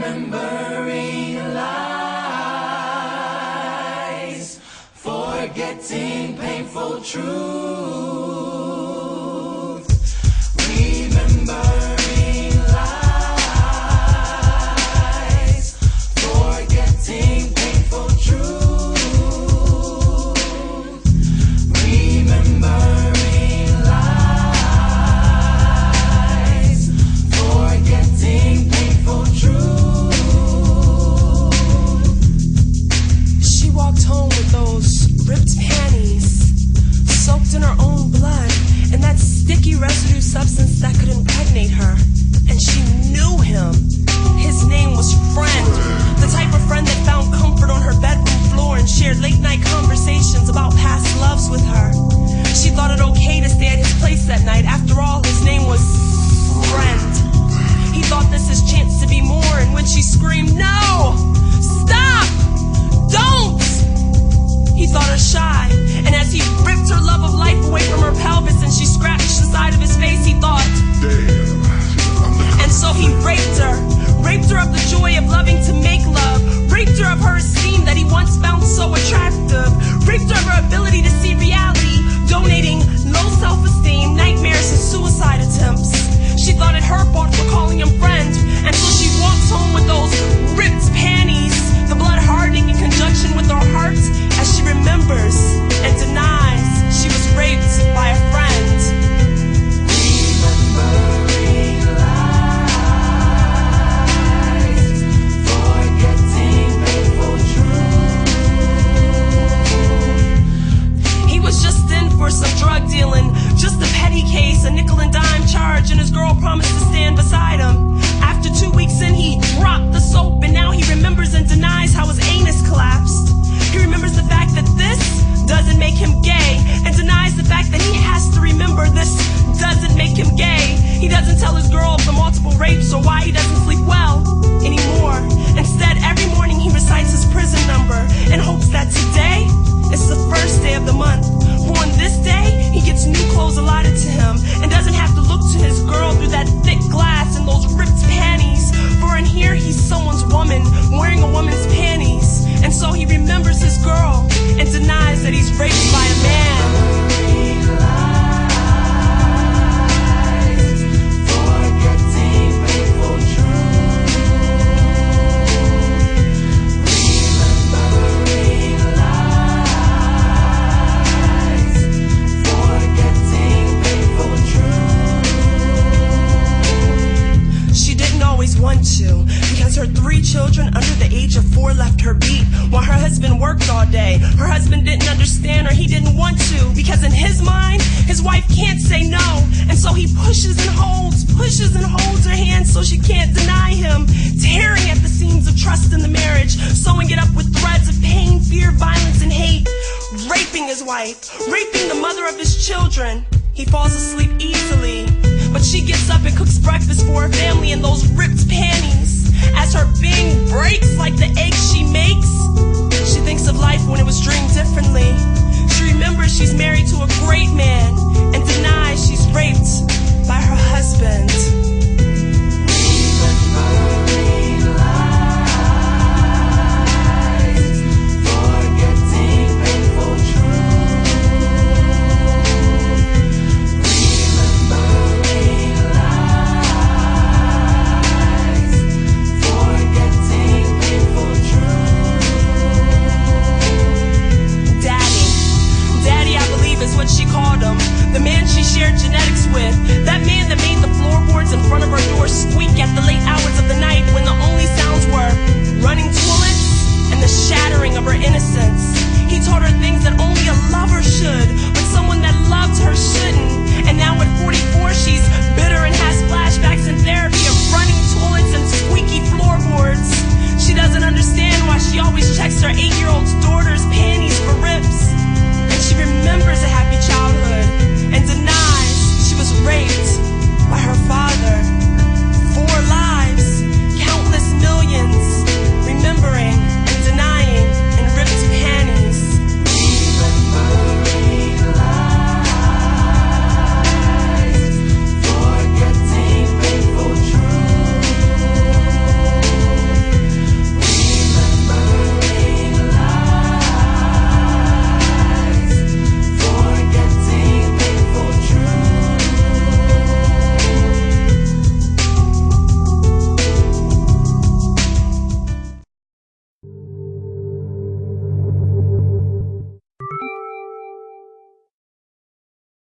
Remembering lies, forgetting painful truth. Remembering lies, forgetting painful truth. Remembering lies, forgetting painful truth. She walked home with those ripped panties, soaked in her own blood, and that sticky residue substance that could impregnate her. And she knew him. His name was Friend, the type of friend that found comfort on her bedroom floor and shared late-night conversations about past loves with her. She thought it okay to stay at his place that night. After all, his name was Friend. He thought this his chance to be more, and when she screamed, "No! Stop! Don't!" He thought her shy, and as he ripped her love of life away from her pelvis and she scratched the side of his face, he thought, Damn. and so he raped her of the joy of loving to make love, raped her of her esteem that he once found so attractive, raped her of her ability to see reality, donating low self-esteem, nightmares, and suicide attempts. She thought it her fault for calling him Friend, and so she walks home with those ripped panties, the blood hardening in conjunction with her heart as she remembers and denies she was raped by a friend. Remembering lies, forgetting painful truth. He was just in for some drug dealing, just a petty case, a nickel and dime charge, and his girl promised to stand beside him. After 2 weeks in, he dropped the soap, and now he remembers and denies how his anus collapsed. He remembers the fact that this doesn't make him gay, and denies the fact that he has to remember this doesn't make him gay. He doesn't tell his girl of the multiple rapes or why he doesn't sleep well anymore. Instead, every morning he recites his prison number in hopes that today is the first day of the month. On this day, he gets new clothes allotted to him and doesn't have to look to his girl through that thick glass and those ripped panties. For in here, he's someone's woman wearing a woman's panties. And so he remembers his girl and denies that he's raped by a man. Forgetting painful truth. Remembering lies, forgetting painful truth. She didn't always want to, because her 3 children under the age of 4 left her beat while her husband worked all day. Her husband didn't understand her, he didn't want to, because in his mind, his wife can't say no. And so he pushes and holds her hand so she can't deny him, tearing at the seams of trust in the marriage, sewing it up with threads of pain, fear, violence, and hate, raping his wife, raping the mother of his children. He falls asleep easily, but she gets up and cooks breakfast for her family in those ripped panties. As her being breaks like the eggs she makes, she thinks of life when it was dreamed differently. She remembers she's married to a great man and denies